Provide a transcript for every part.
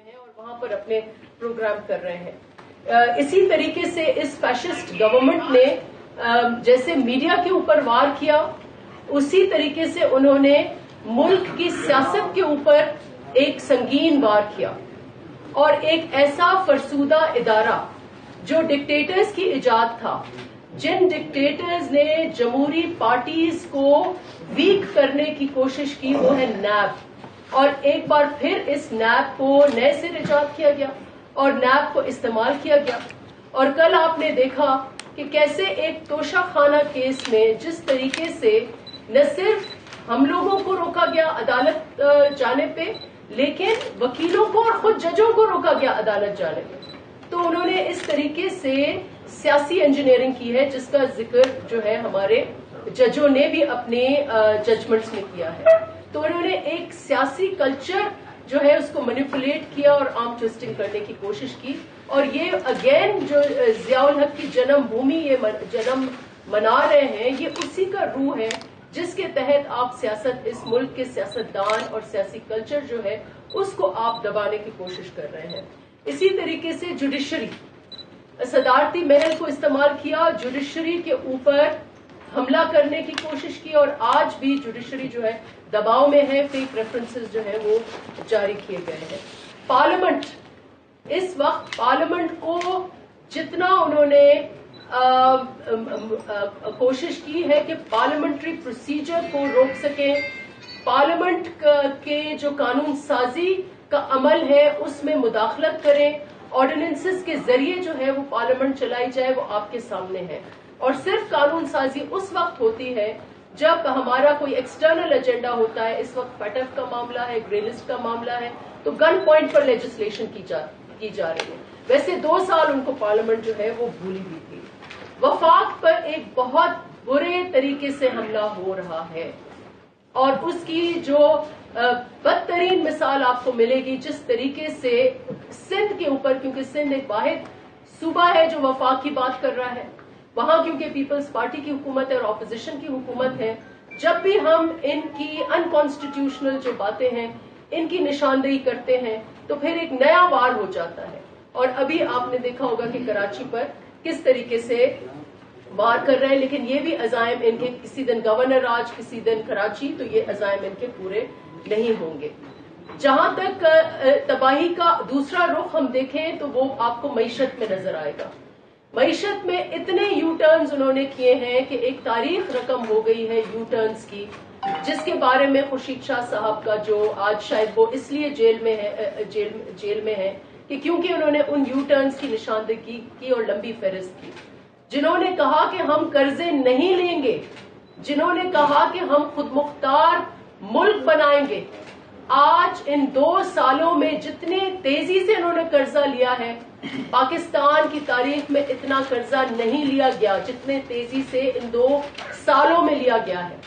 ہیں اور वहां पर अपने प्रोग्राम कर रहे हैं। इसी तरीके से इस फैशिस्ट गवर्नमेंट ने जैसे मीडिया के ऊपर वार किया, उसी तरीके से उन्होंने मुल्क की सियासत के ऊपर एक संगीन वार किया और एक ऐसा फरसूदा इदारा जो डिक्टेटर्स की इजाद था, जिन डिक्टेटर्स ने जमहूरी पार्टीज को वीक करने की कोशिश की, वो है नैब। और एक बार फिर इस नैब को नए सिरे इजाद किया गया और नैब को इस्तेमाल किया गया। और कल आपने देखा कि कैसे एक तोशाखाना केस में जिस तरीके से न सिर्फ हम लोगों को रोका गया अदालत जाने पे, लेकिन वकीलों को और खुद जजों को रोका गया अदालत जाने पे। तो उन्होंने इस तरीके से सियासी इंजीनियरिंग की है, जिसका जिक्र जो है हमारे जजों ने भी अपने जजमेंट्स में किया है। तो उन्होंने एक सियासी कल्चर जो है उसको मैनिपुलेट किया और आर्म ट्विस्टिंग करने की कोशिश की। और ये अगेन जो जियाउल हक की जन्म भूमि ये जन्म मना रहे हैं, ये उसी का रूह है जिसके तहत आप सियासत, इस मुल्क के सियासतदान और सियासी कल्चर जो है उसको आप दबाने की कोशिश कर रहे हैं। इसी तरीके से जुडिशरी, सदारती महल को इस्तेमाल किया, जुडिशरी के ऊपर हमला करने की कोशिश की और आज भी जुडिशरी जो है दबाव में है, फेक रेफरेंसेस जो है वो जारी किए गए हैं। पार्लियामेंट, इस वक्त पार्लियामेंट को जितना उन्होंने कोशिश की है कि पार्लियामेंट्री प्रोसीजर को रोक सकें, पार्लियामेंट के जो कानून साजी का अमल है उसमें मुदाखलत करें, ऑर्डिनेंसेस के जरिए जो है वो पार्लियामेंट चलाई जाए, वो आपके सामने है। और सिर्फ कानून साजी उस वक्त होती है जब हमारा कोई एक्सटर्नल एजेंडा होता है। इस वक्त फैटफ का मामला है, ग्रे लिस्ट का मामला है, तो गन पॉइंट पर लेजिस्लेशन की जा रही है। वैसे 2 साल उनको पार्लियामेंट जो है वो भूली हुई थी। वफाक पर एक बहुत बुरे तरीके से हमला हो रहा है और उसकी जो बदतरीन मिसाल आपको मिलेगी जिस तरीके से सिंध के ऊपर, क्योंकि सिंध एक वाहिद सूबा है जो वफाक की बात कर रहा है, वहां क्योंकि पीपल्स पार्टी की हुकूमत है और ऑपोजिशन की हुकूमत है, जब भी हम इनकी अनकॉन्स्टिट्यूशनल जो बातें हैं इनकी निशानदेही करते हैं तो फिर एक नया वार हो जाता है। और अभी आपने देखा होगा कि कराची पर किस तरीके से वार कर रहे हैं, लेकिन ये भी अजायम इनके, किसी दिन गवर्नर राज, किसी दिन कराची, तो ये अजायम इनके पूरे नहीं होंगे। जहां तक तबाही का दूसरा रुख हम देखें तो वो आपको मईशत में नजर आएगा। मईशत में इतने यू टर्न्स उन्होंने किए हैं कि एक तारीख रकम हो गई है यू टर्न्स की, जिसके बारे में खुर्शीद शाह साहब का जो आज शायद वो इसलिए जेल में है कि क्योंकि उन्होंने उन यू टर्न्स की निशानदेही की और लंबी फहरिस्त की। जिन्होंने कहा कि हम कर्जे नहीं लेंगे, जिन्होंने कहा कि हम खुद मुख्तार मुल्क बनाएंगे, आज इन 2 सालों में जितने तेजी से उन्होंने कर्जा लिया है, पाकिस्तान की तारीख में इतना कर्जा नहीं लिया गया जितने तेजी से इन 2 सालों में लिया गया है।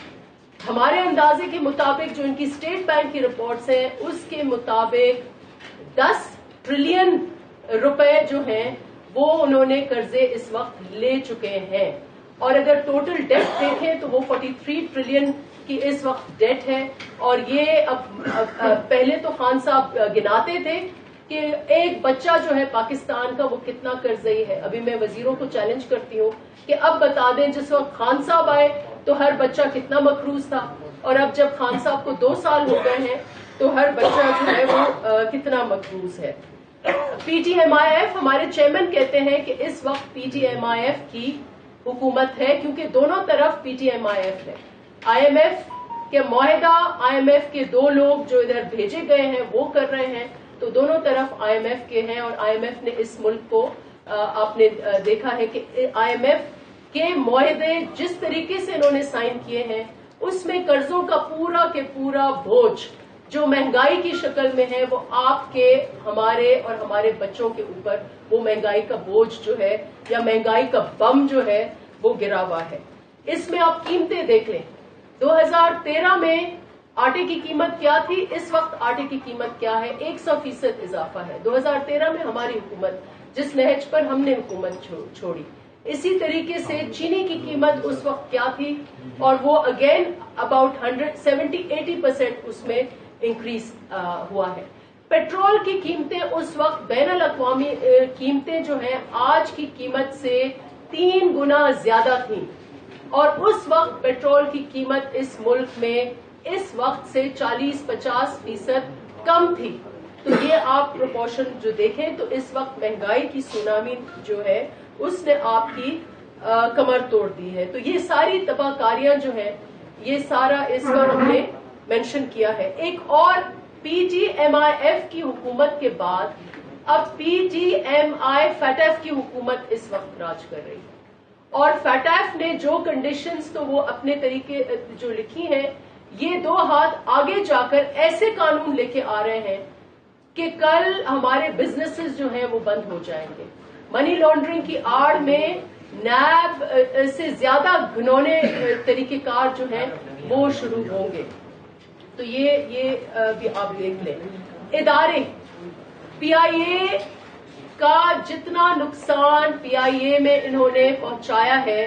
हमारे अंदाजे के मुताबिक जो इनकी स्टेट बैंक की रिपोर्ट्स हैं उसके मुताबिक 10 ट्रिलियन रुपए जो हैं वो उन्होंने कर्जे इस वक्त ले चुके हैं। और अगर टोटल डेट देखें तो वो 43 ट्रिलियन की इस वक्त डेट है। और ये अब पहले तो खान साहब गिनाते थे कि एक बच्चा जो है पाकिस्तान का वो कितना कर्जई है। अभी मैं वजीरों को चैलेंज करती हूँ कि अब बता दें, जिस वक्त खान साहब आए तो हर बच्चा कितना मकरूज था, और अब जब खान साहब को 2 साल हो गए हैं तो हर बच्चा जो है वो कितना मकरूज है। PTMIF, हमारे चेयरमैन कहते हैं कि इस वक्त PTMIF की हुकूमत है, क्योंकि दोनों तरफ PTMIF है। IMF के मुआहिदा, IMF के 2 लोग जो इधर भेजे गए हैं वो कर रहे हैं, तो दोनों तरफ IMF के हैं। और IMF ने इस मुल्क को आपने देखा है कि IMF के मुआहिदे जिस तरीके से इन्होंने साइन किए हैं उसमें कर्जों का पूरा के पूरा बोझ जो महंगाई की शक्ल में है वो आपके, हमारे और हमारे बच्चों के ऊपर वो महंगाई का बोझ जो है या महंगाई का बम जो है वो गिरा हुआ है। इसमें आप कीमतें देख लें, 2013 में आटे की कीमत क्या थी, इस वक्त आटे की कीमत क्या है, 100% इजाफा है। 2013 में हमारी हुकूमत, जिस नहज पर हमने हुकूमत छोड़ी, इसी तरीके से चीनी की कीमत उस वक्त क्या थी और वो अगेन अबाउट 170-80% उसमें इंक्रीज हुआ है। पेट्रोल की कीमतें उस वक्त बैन अल-अक़वामी कीमतें जो हैं आज की कीमत से 3 गुना ज्यादा थीं और उस वक्त पेट्रोल की कीमत इस मुल्क में इस वक्त से 40-50% कम थी। तो ये आप प्रोपोर्शन जो देखें तो इस वक्त महंगाई की सुनामी जो है उसने आपकी कमर तोड़ दी है। तो ये सारी तबाहकारियां जो है ये सारा इस पर हमने मेंशन किया है। एक और PTMIF की हुकूमत के बाद अब PTMI FATF की हुकूमत इस वक्त राज कर रही है और FATF ने जो कंडीशंस तो वो अपने तरीके जो लिखी हैं ये 2 हाथ आगे जाकर ऐसे कानून लेके आ रहे हैं कि कल हमारे बिजनेसेस जो हैं वो बंद हो जाएंगे। मनी लॉन्ड्रिंग की आड़ में नैब से ज्यादा घिनौने तरीकेकार जो हैं वो शुरू होंगे। तो ये भी आप देख लें। इदारे PIA का जितना नुकसान PIA में इन्होंने पहुंचाया है,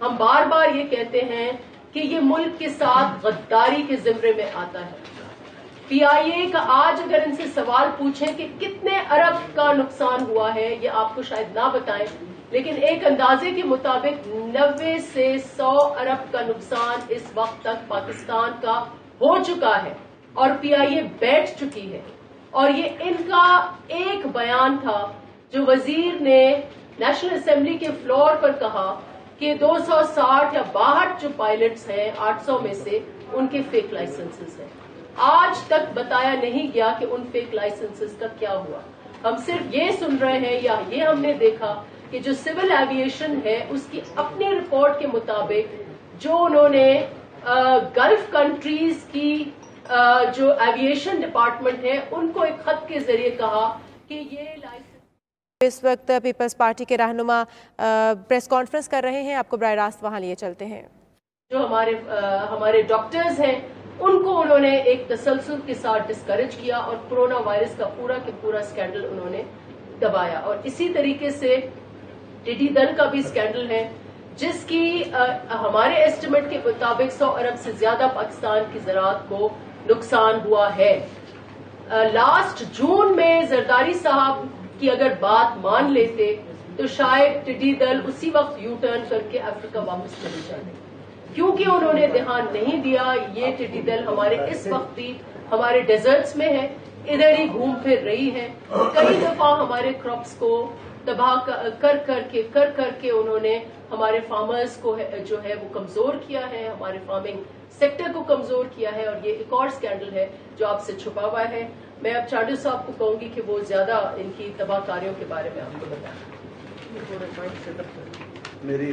हम बार बार ये कहते हैं कि ये मुल्क के साथ गद्दारी के जिम्मे में आता है। PIA का आज अगर इनसे सवाल पूछें कि कितने अरब का नुकसान हुआ है, ये आपको शायद ना बताएं, लेकिन एक अंदाजे के मुताबिक 90 से 100 अरब का नुकसान इस वक्त तक पाकिस्तान का हो चुका है और PIA बैठ चुकी है। और ये इनका एक बयान था जो वजीर ने नेशनल असेंबली के फ्लोर पर कहा कि 260 या 62 जो पायलट्स हैं 800 में से उनके फेक लाइसेंसेस हैं। आज तक बताया नहीं गया कि उन फेक लाइसेंसेस का क्या हुआ। हम सिर्फ ये सुन रहे हैं या ये हमने देखा कि जो सिविल एविएशन है उसकी अपनी रिपोर्ट के मुताबिक जो उन्होंने गल्फ कंट्रीज की जो एविएशन डिपार्टमेंट है उनको एक खत के जरिए कहा कि ये लाइसेंस। इस वक्त पीपल्स पार्टी के रहनुमा प्रेस कॉन्फ्रेंस कर रहे हैं, आपको बराह रास्त वहां लिए चलते हैं। जो हमारे डॉक्टर्स हैं उनको उन्होंने एक तसलसल के साथ डिस्करेज किया और कोरोना वायरस का पूरा के पूरा स्कैंडल उन्होंने दबाया। और इसी तरीके से टिड्डी दल का भी स्कैंडल है जिसकी हमारे एस्टिमेट के मुताबिक 100 अरब से ज्यादा पाकिस्तान की ज़राअत को नुकसान हुआ है। लास्ट जून में जरदारी साहब की अगर बात मान लेते तो शायद टिड्डी दल उसी वक्त यू टर्न करके अफ्रीका वापस चले जाते। क्योंकि उन्होंने ध्यान नहीं दिया, ये टिड्डी दल हमारे इस वक्त भी हमारे डेजर्ट्स में है, इधर ही घूम फिर रही है। कई दफा हमारे क्रॉप्स को तबाह कर करके उन्होंने हमारे फार्मर्स को जो है वो कमजोर किया है, हमारे फार्मिंग सेक्टर को कमजोर किया है। और ये एक और स्कैंडल है जो आपसे छुपा हुआ है। मैं अब चाडू साहब को कहूंगी कि वो ज्यादा इनकी तबाहकारियों के बारे में आपको बताएं। मेरी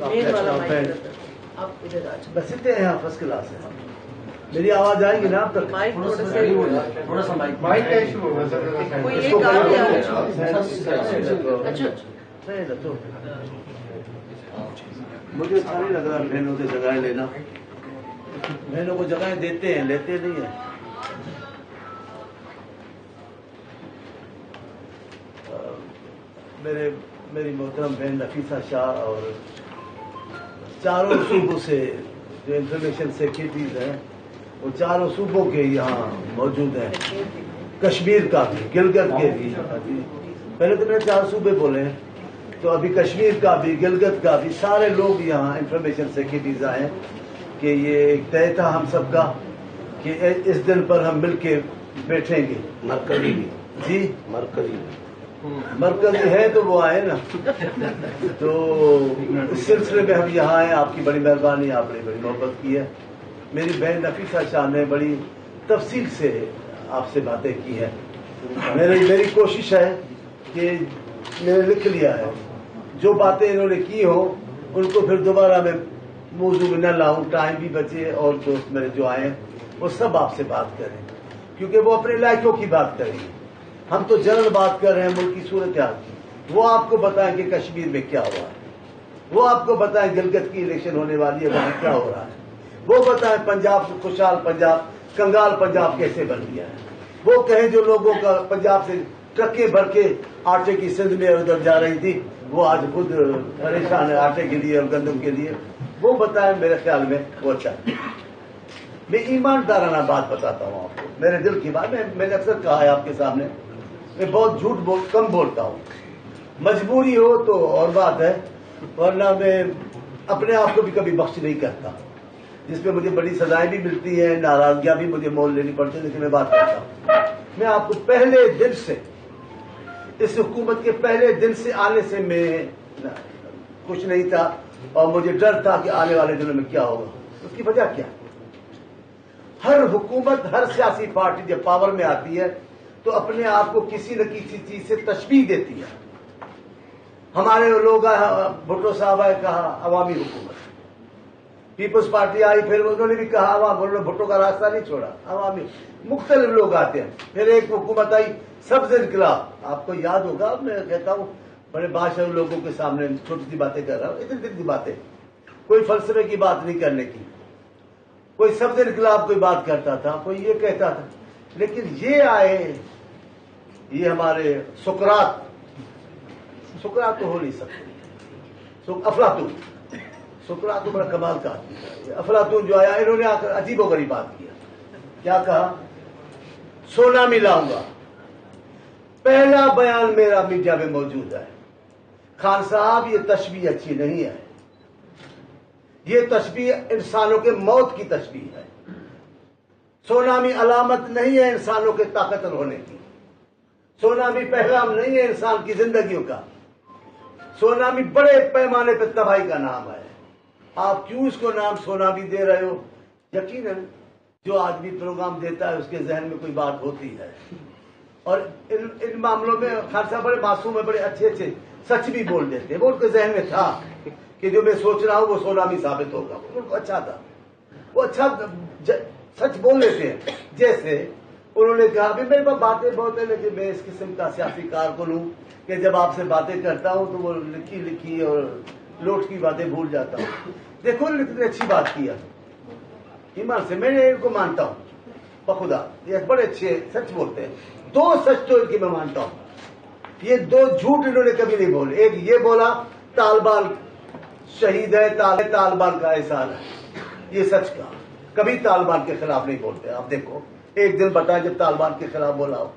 आप इधर आ जाए। बस इतने यहाँ फर्स्ट क्लास है। मेरी आवाज आएगी ना आप तक? माइक थोड़ा सा माइक का इशू होगा सर। कोई एक काम नहीं आ रहा। अच्छा नहीं ना तो मुझे अच्छा नहीं लग रहा बहनों से जगह लेना। बहनों को जगह देते हैं, लेते नहीं है। मेरी मोहतरम बहन नफीसा शाह और चारों सूबों से जो इंफॉर्मेशन सेक्रेटरीज हैं वो चारों सूबों के यहाँ मौजूद हैं। कश्मीर का भी, गिलगित के भी। पहले तो मैंने 4 सूबे बोले हैं, तो अभी कश्मीर का भी, गिलगित का भी, सारे लोग यहाँ इंफॉर्मेशन सेक्रेटरीज आए कि ये एक तय था हम सबका कि इस दिन पर हम मिलके बैठेंगे। मरकजी जी, मरकजी है तो वो आए ना। तो इस सिलसिले में हम यहाँ आए। आपकी बड़ी मेहरबानी, आपने बड़ी मोहब्बत की है। मेरी बहन नफीसा शाह ने बड़ी तफसील से आपसे बातें की है। मेरी कोशिश है कि मैंने लिख लिया है, जो बातें इन्होंने की हो उनको फिर दोबारा मैं मौजू में न लाऊं, टाइम भी बचे और दोस्त मेरे जो आए वो सब आपसे बात करें, क्योंकि वो अपने इलाकों की बात करेंगे। हम तो जनरल बात कर रहे हैं मुल्क की सूरत हाल की। वो आपको बताएं कि कश्मीर में क्या हुआ है, वो आपको बताएं गिलगित की इलेक्शन होने वाली है, वहां क्या हो रहा है, वो बताएं पंजाब, खुशहाल पंजाब, कंगाल पंजाब कैसे बन गया है। वो कहें जो लोगों का पंजाब से ट्रके भर के आटे की सिंध में उधर जा रही थी, वो आज खुद परेशान है आटे के लिए और गंदम के लिए, वो बताएं। मेरे ख्याल में वो अच्छा है। میں ایماندارانہ بات بتاتا ہوں آپ کو، میرے دل کی بات. میں نے اکثر کہا ہے آپ کے سامنے، میں بہت جھوٹ کم بولتا ہوں. مجبوری ہو تو اور بات ہے، ورنہ میں اپنے آپ کو بھی کبھی بخش نہیں کرتا. جس پہ مجھے بڑی سزائیں بھی ملتی ہیں، ناراضگیاں بھی مجھے مول لینی پڑتی ہیں، لیکن میں بات کرتا ہوں. میں آپ کو پہلے دن سے، اس حکومت کے پہلے دن سے آنے سے میں خوش نہیں تھا، اور مجھے ڈر تھا کہ آنے والے دنوں میں کیا ہوگا. اس کی وجہ کیا؟ ہر حکومت، ہر سیاسی پارٹی جب پاور میں آتی ہے تو اپنے آپ کو کسی نہ کسی چیز سے تشبیہ دیتی ہے. ہمارے لوگ بھٹو صاحب آئے، کہا عوامی حکومت. پیپلز پارٹی آئی، پھر انہوں نے بھی کہا عوام، انہوں نے بھٹو کا راستہ نہیں چھوڑا، عوامی. مختلف لوگ آتے ہیں. پھر ایک حکومت آئی سبز انقلاب. آپ کو یاد ہوگا، میں کہتا ہوں بڑے بادشاہ لوگوں کے سامنے چھوٹی سی باتیں کر رہا ہوں، اتنی اتنی باتیں، کوئی فلسفے کی بات نہیں کرنے کی. کوئی سبز انقلاب کوئی بات کرتا تھا، کوئی یہ کہتا تھا. لیکن یہ آئے، یہ ہمارے سقراط تو ہو نہیں سکتے. افلاطون، سقراط تو بڑا کمال کا آدمی ہے. افلاطون جو آیا، انہوں نے آ کر عجیب و غریب بات کیا. کیا کہا؟ سونا ملاؤں گا. پہلا بیان میرا میڈیا میں موجود ہے. خان صاحب، یہ تشبیہ اچھی نہیں ہے. یہ تشبیہ انسانوں کے موت کی تشبیہ ہے. سونامی علامت نہیں ہے انسانوں کے طاقتور ہونے کی. سونامی پیغام نہیں ہے انسان کی زندگیوں کا. سونامی بڑے پیمانے پہ تباہی کا نام ہے. آپ کیوں اس کو نام سونامی دے رہے ہو؟ یقیناً جو آدمی پروگرام دیتا ہے اس کے ذہن میں کوئی بات ہوتی ہے، اور ان معاملوں میں خان صاحب بڑے معصوم ہیں، بڑے اچھے اچھے سچ بھی بول دیتے ہیں. وہ ان کے ذہن میں تھا کہ جو میں سوچ رہا ہوں وہ سونامی ثابت ہوگا. ان کو اچھا تھا، وہ اچھا سچ بول لیتے ہیں. جیسے انہوں نے کہا بھی میرے پاس باتیں بہت ہیں، لیکن میں اس قسم کا سیاسی کارکن ہوں کہ جب آپ سے باتیں کرتا ہوں تو وہ لکھی اور لوٹ کی باتیں بھول جاتا ہوں. دیکھو کتنی اچھی بات کیا، ایمان سے میں ان کو مانتا ہوں بخدا. یہ بڑے اچھے سچ بولتے ہیں. دو سچ تو ان کی میں مانتا ہوں. یہ دو جھوٹ انہوں نے کبھی نہیں بولے. ایک یہ بولا طالبان شہید ہے، طالبان کا احسان ہے، یہ سچ کہا. کبھی طالبان کے خلاف نہیں بولتے. آپ دیکھو ایک دن بتائیں جب طالبان کے خلاف بولا ہو،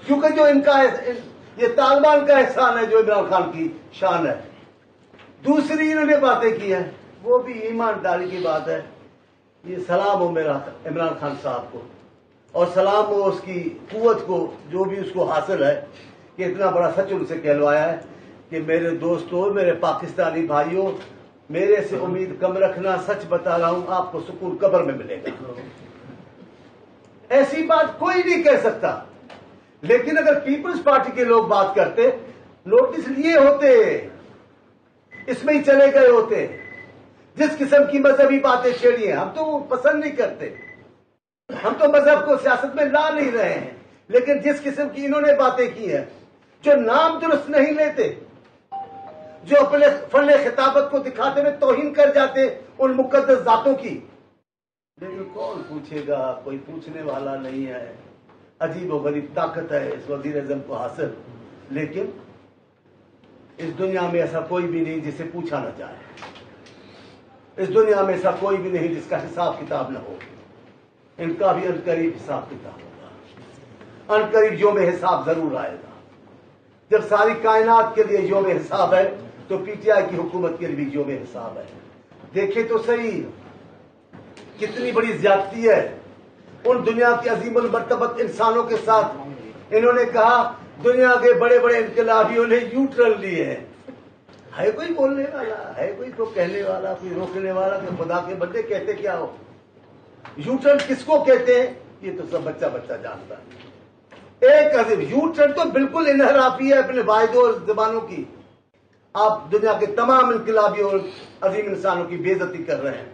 کیونکہ جو ان کا یہ طالبان کا احسان ہے، جو عمران خان کی شان ہے. دوسری انہوں نے باتیں کی ہیں، وہ بھی ایمانداری کی بات ہے. یہ سلام ہو میرا عمران خان صاحب کو، اور سلام ہو اس کی قوت کو، جو بھی اس کو حاصل ہے کہ اتنا بڑا سچ ان سے کہلوایا ہے کہ میرے دوستوں، میرے پاکستانی بھائیوں، میرے سے امید کم رکھنا، سچ بتا رہا ہوں، آپ کو سکون قبر میں ملے گا. ایسی بات کوئی نہیں کہہ سکتا. لیکن اگر پیپلز پارٹی کے لوگ بات کرتے، نوٹس لیے ہوتے، اس میں ہی چلے گئے ہوتے. جس قسم کی مذہبی باتیں چھیڑی ہیں، ہم تو وہ پسند نہیں کرتے. ہم تو مذہب کو سیاست میں لا نہیں رہے ہیں. لیکن جس قسم کی انہوں نے باتیں کی ہیں، جو نام درست نہیں لیتے، جو اپنے فن خطابت کو دکھاتے ہوئے توہین کر جاتے ان مقدس ذاتوں کی. لیکن کون پوچھے گا؟ کوئی پوچھنے والا نہیں ہے. عجیب و غریب طاقت ہے اس وزیر اعظم کو حاصل، لیکن اس دنیا میں ایسا کوئی بھی نہیں جسے پوچھا نہ جائے. اس دنیا میں ایسا کوئی بھی نہیں جس کا حساب کتاب نہ ہو. ان کا بھی عنقریب حساب کتاب ہوگا. عنقریب یوم حساب ضرور آئے گا. جب ساری کائنات کے لیے یوم حساب ہے تو پی ٹی آئی کی حکومت کے لیے بھی یوم حساب ہے. دیکھیں تو صحیح کتنی بڑی زیادتی ہے ان دنیا کے عظیم المرتبت انسانوں کے ساتھ. انہوں نے کہا دنیا کے بڑے بڑے انقلابیوں نے یو ٹرن لیے ہیں. ہے کوئی بولنے والا؟ ہے کوئی تو کہنے والا؟ کوئی روکنے والا؟ کہ خدا کے بندے کہتے کیا ہو؟ یو ٹرن کس کو کہتے ہیں یہ تو سب بچہ بچہ جانتا ہے. ایک عظیم یو ٹرن تو بالکل انحرافی ہے اپنے واحدوں اور زبانوں کی. آپ دنیا کے تمام انقلابیوں اور عظیم انسانوں کی بے عزتی کر رہے ہیں.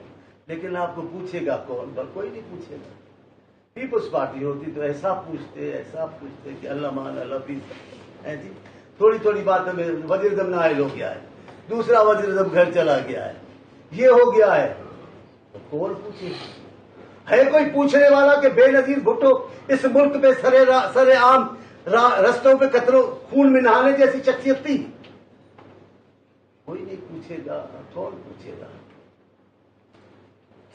لیکن آپ کو پوچھے گا کون؟ پر کوئی نہیں پوچھے گا. پیپلز پارٹی ہوتی تو ایسا پوچھتے کہ اللہ مان اللہ پیس ہے جی. تھوڑی تھوڑی بات میں وزیر اعظم نائل ہو گیا ہے، دوسرا وزیر اعظم گھر چلا گیا ہے، یہ ہو گیا ہے. تو کون پوچھے؟ ہے کوئی پوچھنے والا کہ بے نظیر بھٹو اس ملک پہ سر عام رستوں پہ قطروں خون میں نہانے جیسی شخصیت تھی؟ کوئی نہیں پوچھے گا. کون پوچھے گا؟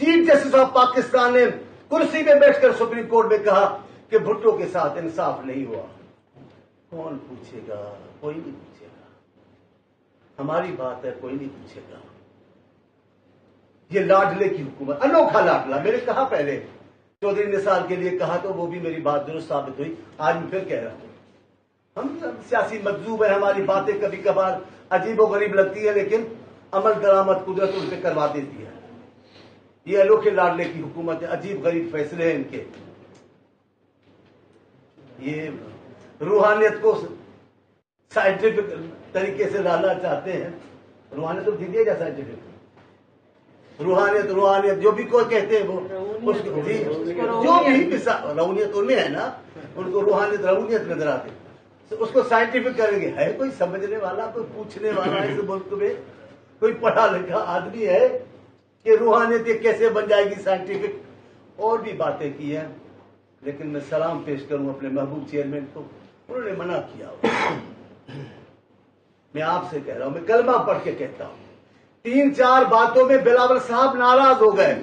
چیف جسٹس آف پاکستان نے कुर्सी में बैठकर सुप्रीम कोर्ट में कहा कि भुट्टो के साथ इंसाफ नहीं हुआ। कौन पूछेगा? कोई नहीं पूछेगा। हमारी बात है, कोई नहीं पूछेगा। ये लाडले की हुकूमत, अनोखा लाडला। मैंने कहा पहले, चौधरी निसार के लिए कहा तो वो भी मेरी बात दुरुस्त साबित हुई। आज मैं फिर कह रहा हूं, हम सियासी मजलूब है, हमारी बातें कभी कभार अजीबो गरीब लगती है, लेकिन अमल दरामद कुदरत उन पे करवा देती है। ये अनोखे लाडले की हुकूमत है, अजीब गरीब फैसले हैं इनके। ये रूहानियत को साइंटिफिक तरीके से लाना चाहते हैं। रूहानियत तो दीजिए क्या साइंटिफिक? रूहानियत जो भी कोई कहते हैं वो उसको जो भी रऊनियत उनमें है ना, उनको रूहानियत रऊनियत नजर आते, तो उसको साइंटिफिक करेंगे। है कोई समझने वाला, कोई पूछने वाला इस मुल्क में? कोई पढ़ा लिखा आदमी है कि रूहानियत ये कैसे बन जाएगी साइंटिफिक? और भी बातें की हैं, लेकिन मैं सलाम पेश करूं अपने महबूब चेयरमैन को, उन्होंने मना किया। मैं आपसे कह रहा हूं, मैं कलमा पढ़ के कहता हूं, 3-4 बातों में बिलावल साहब नाराज हो गए।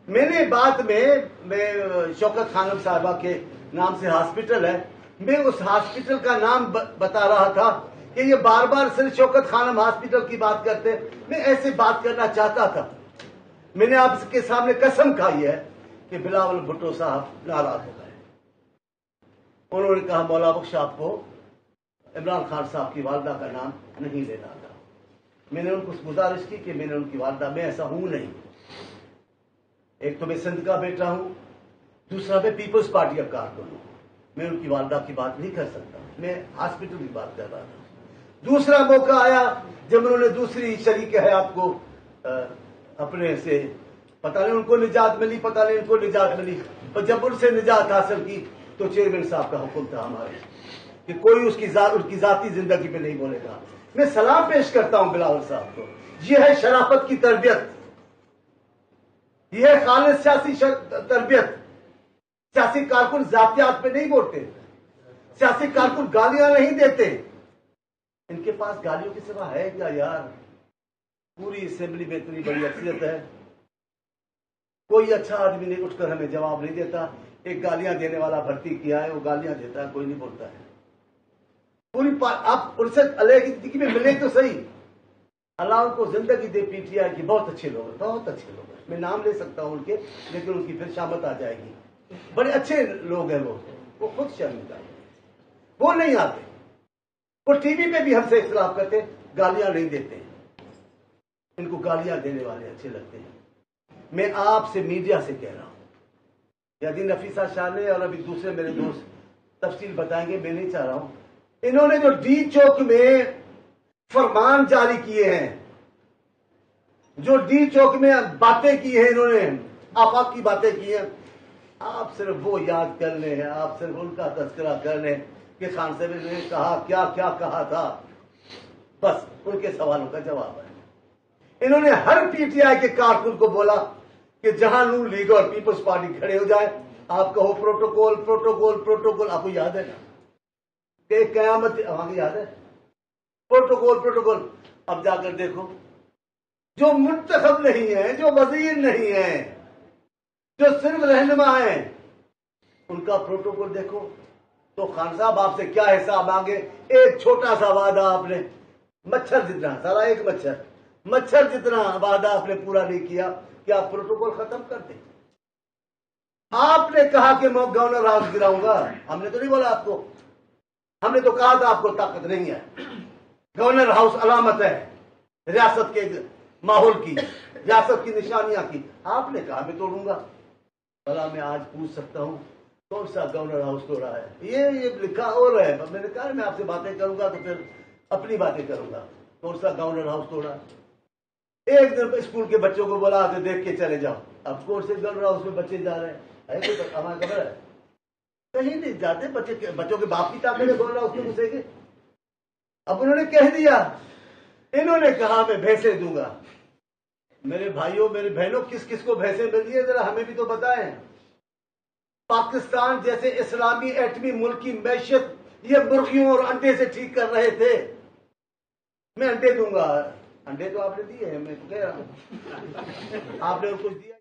मैंने बात में, मैं शौकत खानम साहिबा के नाम से हॉस्पिटल है, मैं उस हॉस्पिटल का नाम बता रहा था कि ये बार बार सिर्फ शौकत खानम हॉस्पिटल की बात करते। मैं ऐसे बात करना चाहता था। मैंने आपके सामने कसम खाई है कि बिलावल भुट्टो साहब नाराज हो गए। उन्होंने कहा मौला बख्श आपको इमरान खान साहब की वालदा का नाम नहीं लेना था। मैंने उनको गुजारिश की कि मैंने उनकी वालदा, मैं ऐसा हूं नहीं। एक तो मैं सिंध का बेटा हूं, दूसरा मैं पीपल्स पार्टी का कारकुन हूं। मैं उनकी वालदा की बात नहीं कर सकता। मैं हॉस्पिटल की बात कर रहा था। दूसरा मौका आया जब उन्होंने दूसरी शरीक हयात को अपने से, पता नहीं उनको निजात मिली, पता नहीं उनको निजात मिली, और जब उनसे निजात हासिल की तो चेयरमैन साहब का हुक्म था हमारे कि कोई उनकी जाती जिंदगी पे नहीं बोलेगा। मैं सलाम पेश करता हूं बिलावल साहब को। यह है शराफत की तरबियत, यह है खालिद सियासी तरबियत। सियासी कारकुन जातियात पे नहीं बोलते, सियासी कारकुन गालियां नहीं देते। इनके पास गालियों के सिवा है क्या यार? पूरी असेंबली में इतनी बड़ी अक्सरियत है, कोई अच्छा आदमी नहीं उठकर हमें जवाब नहीं देता। एक गालियां देने वाला भर्ती किया है, वो गालियां देता है, कोई नहीं बोलता है। पूरी आप उनसे अलग जिंदगी में मिले तो सही। अल्लाह उनको जिंदगी दे पीटीआई की। बहुत अच्छे लोग हैं, बहुत अच्छे लोग हैं। मैं नाम ले सकता हूं उनके, लेकिन उनकी फिर शामत आ जाएगी। बड़े अच्छे लोग हैं वो खुद शर्मिंदा है, वो नहीं आते। वो टीवी पे भी हमसे इख्तिलाफ करते, गालियां नहीं देते। इनको गालियां देने वाले अच्छे लगते हैं। मैं आपसे मीडिया से कह रहा हूं, यदि नफीसा शाले और अभी दूसरे मेरे दोस्त तफसील बताएंगे, मैं नहीं चाह रहा हूं। इन्होंने जो डी चौक में फरमान जारी किए हैं, जो डी चौक में बातें की है इन्होंने, आफाक की बातें की हैं, आप सिर्फ वो याद कर लें, आप सिर्फ उनका तस्करा कर लें कि खान साहब ने कहा क्या क्या कहा था, बस उनके सवालों का जवाब है। इन्होंने हर पीटीआई के कारकुन को बोला कि जहां नून लीग और पीपल्स पार्टी खड़े हो जाए, आप कहो प्रोटोकॉल प्रोटोकॉल प्रोटोकॉल। आपको याद है ना कि कयामत वहां याद है, प्रोटोकॉल प्रोटोकॉल। अब जाकर देखो, जो मुंतखब नहीं है, जो वजीर नहीं है, जो सिर्फ रहनुमा है, उनका प्रोटोकॉल देखो। तो खान साहब आपसे क्या हिसाब मांगे? एक छोटा सा वादा आपने, मच्छर जितना, सारा एक मच्छर जितना वादा आपने पूरा नहीं किया कि आप प्रोटोकॉल खत्म कर दें। आपने कहा कि मैं गवर्नर हाउस गिराऊंगा, हमने तो नहीं बोला आपको। हमने तो कहा था आपको ताकत नहीं है। गवर्नर हाउस अलामत है रियासत के माहौल की, रियासत की निशानियां की। आपने कहा मैं तोड़ूंगा। भला मैं आज पूछ सकता हूं कौन सा गवर्नर हाउस तोड़ा है? ये लिखा और है। मैंने कहा मैं आपसे बातें करूंगा तो फिर अपनी बातें करूंगा। कौन सा गवर्नर हाउस तोड़ा? एक दिन स्कूल के बच्चों को बोला कि देख के चले जाओ। अब कौन से गवर्नर हाउस में बच्चे जा रहे हैं? तो हमारी खबर है, कहीं नहीं जाते बच्चों के बाप की ताकत गवर्नर हाउस में घुसेंगे। अब उन्होंने कह दिया, इन्होंने कहा मैं भैंसे दूंगा। मेरे भाइयों मेरे बहनों, किस किस को भैंसे मिली है जरा हमें भी तो बताएं। पाकिस्तान जैसे इस्लामी एटमी मुल्क की मैशियत ये मुर्गियों और अंडे से ठीक कर रहे थे। मैं अंडे दूंगा। अंडे तो आपने दिए हैं, मैं कह रहा हूं आपने कुछ दिया।